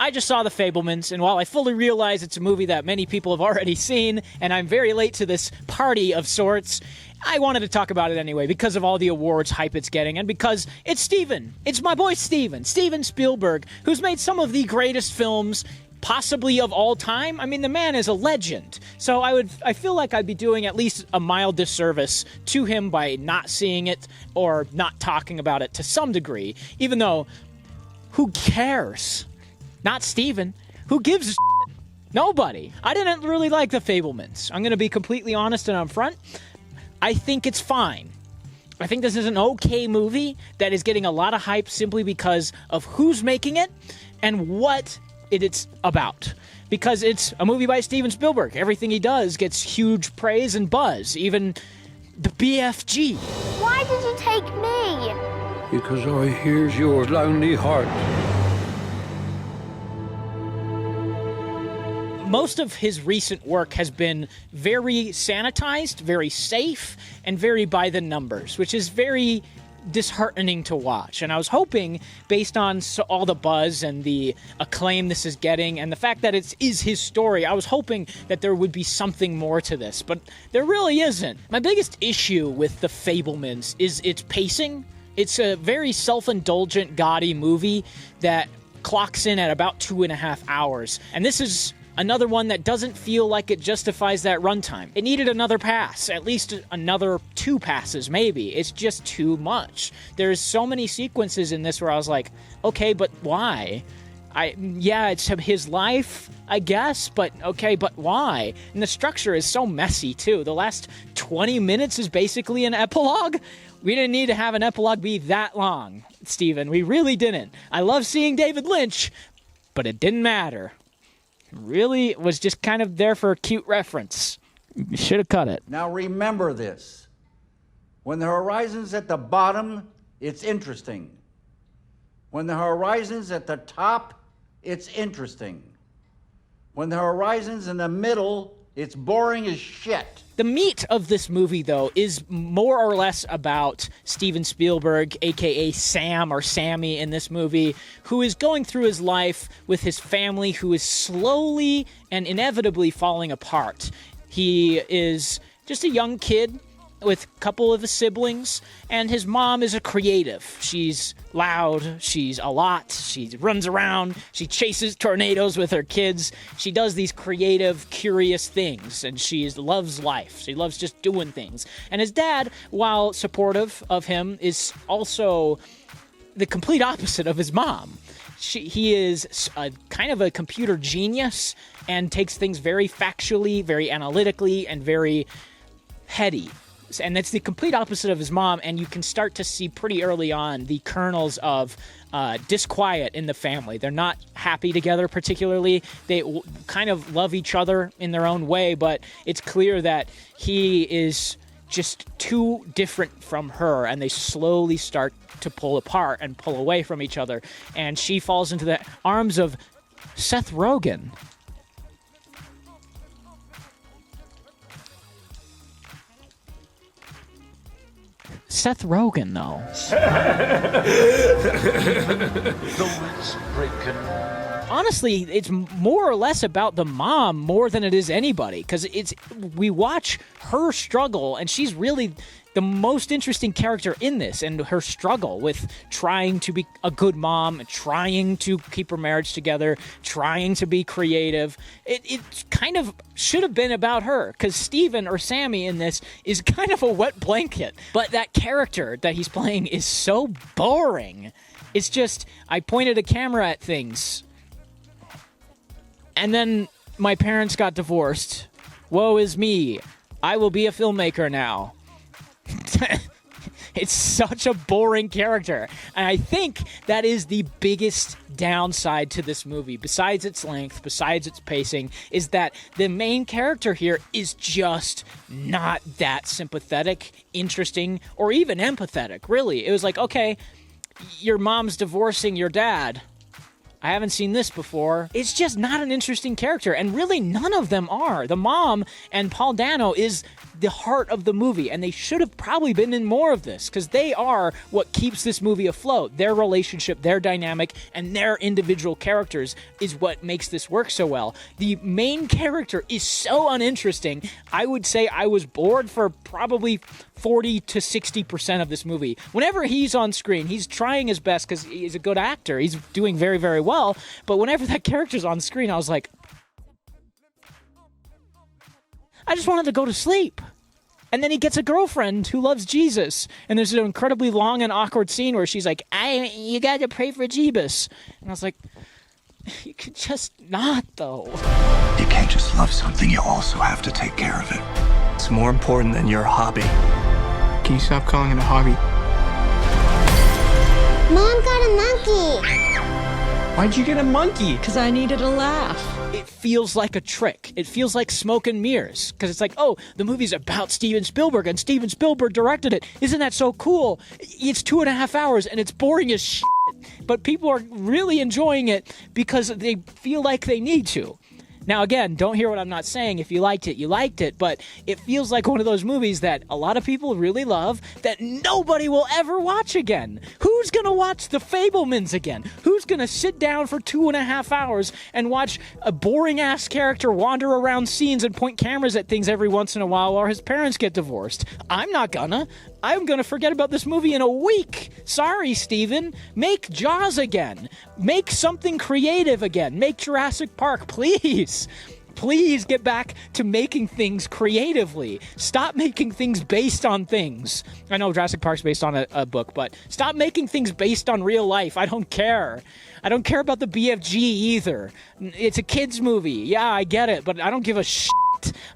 I just saw The Fabelmans, and while I fully realize it's a movie that many people have already seen, and I'm very late to this party of sorts, I wanted to talk about it anyway because of all the awards hype it's getting, and because it's Steven. It's my boy Steven Spielberg, who's made some of the greatest films possibly of all time. I mean, the man is a legend. So I feel like I'd be doing at least a mild disservice to him by not seeing it or not talking about it to some degree, even though, who cares? Not Steven. Who gives a shit? Nobody. I didn't really like The Fabelmans. I'm going to be completely honest and upfront. I think it's fine. I think this is an okay movie that is getting a lot of hype simply because of who's making it and what it's about. Because it's a movie by Steven Spielberg. Everything he does gets huge praise and buzz. Even the BFG. Why did you take me? Because I hears your lonely heart. Most of his recent work has been very sanitized, very safe, and very by the numbers, which is very disheartening to watch. And I was hoping, based on all the buzz and the acclaim this is getting, and the fact that it is his story, I was hoping that there would be something more to this, but there really isn't. My biggest issue with The Fabelmans is its pacing. It's a very self-indulgent, gaudy movie that clocks in at about 2.5 hours. And this is another one that doesn't feel like it justifies that runtime. It needed another pass, at least another 2 passes, maybe. It's just too much. There's so many sequences in this where I was like, okay, but why? Yeah, it's his life, I guess, but okay, but why? And the structure is so messy, too. The last 20 minutes is basically an epilogue. We didn't need to have an epilogue be that long, Steven. We really didn't. I love seeing David Lynch, but it didn't matter. Really was just kind of there for a cute reference. You should have cut it. Now remember this. When the horizon's at the bottom, it's interesting. When the horizon's at the top, it's interesting. When the horizon's in the middle, it's boring as shit. The meat of this movie, though, is more or less about Steven Spielberg, a.k.a. Sam or Sammy in this movie, who is going through his life with his family, who is slowly and inevitably falling apart. He is just a young kid with a couple of his siblings, and his mom is a creative. She's loud, she's a lot, she runs around, she chases tornadoes with her kids. She does these creative, curious things, and she loves life. She loves just doing things. And his dad, while supportive of him, is also the complete opposite of his mom. He is kind of a computer genius and takes things very factually, very analytically, and very heady. And that's the complete opposite of his mom, and you can start to see pretty early on the kernels of disquiet in the family. They're not happy together particularly. They kind of love each other in their own way, but it's clear that he is just too different from her, and they slowly start to pull apart and pull away from each other. And she falls into the arms of Seth Rogen. Seth Rogen, though. Honestly, it's more or less about the mom more than it is anybody, because we watch her struggle, and she's really the most interesting character in this, and her struggle with trying to be a good mom, trying to keep her marriage together, trying to be creative. It kind of should have been about her, because Steven, or Sammy in this, is kind of a wet blanket. But that character that he's playing is so boring. It's just, I pointed a camera at things, and then my parents got divorced. Woe is me. I will be a filmmaker now. It's such a boring character. And I think that is the biggest downside to this movie, besides its length, besides its pacing, is that the main character here is just not that sympathetic, interesting, or even empathetic, really. It was like, okay, your mom's divorcing your dad. I haven't seen this before. It's just not an interesting character, and really none of them are. The mom and Paul Dano is the heart of the movie, and they should have probably been in more of this, because they are what keeps this movie afloat. Their relationship, their dynamic, and their individual characters is what makes this work so well. The main character is so uninteresting. I would say I was bored for probably 40 to 60% of this movie. Whenever he's on screen, he's trying his best because he's a good actor. He's doing very, very well. But whenever that character's on screen, I was like, I just wanted to go to sleep. And then he gets a girlfriend who loves Jesus. And there's an incredibly long and awkward scene where she's like, you got to pray for Jeebus. And I was like, you could just not, though. You can't just love something, you also have to take care of it. It's more important than your hobby. Can you stop calling it a hobby? Mom got a monkey. Why'd you get a monkey? Because I needed a laugh. It feels like a trick. It feels like smoke and mirrors. Because it's like, oh, the movie's about Steven Spielberg, and Steven Spielberg directed it. Isn't that so cool? It's 2.5 hours, and it's boring as shit. But people are really enjoying it because they feel like they need to. Now, again, don't hear what I'm not saying. If you liked it, you liked it. But it feels like one of those movies that a lot of people really love that nobody will ever watch again. Who's going to watch The Fabelmans again? Who's going to sit down for 2.5 hours and watch a boring-ass character wander around scenes and point cameras at things every once in a while his parents get divorced? I'm not gonna. I'm going to forget about this movie in a week. Sorry, Steven. Make Jaws again. Make something creative again. Make Jurassic Park, please. Please get back to making things creatively. Stop making things based on things. I know Jurassic Park's based on a book, but stop making things based on real life. I don't care. I don't care about the BFG either. It's a kid's movie. Yeah, I get it, but I don't give a shit.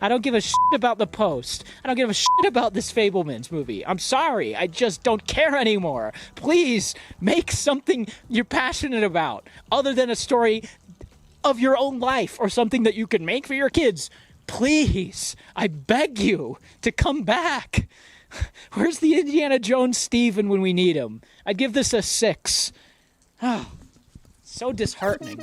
I don't give a shit about The Post. I don't give a shit about this Fabelmans movie. I'm sorry. I just don't care anymore. Please, make something you're passionate about other than a story of your own life or something that you can make for your kids. Please, I beg you to come back. Where's the Indiana Jones Steven when we need him? I'd give this a 6. Oh, so disheartening.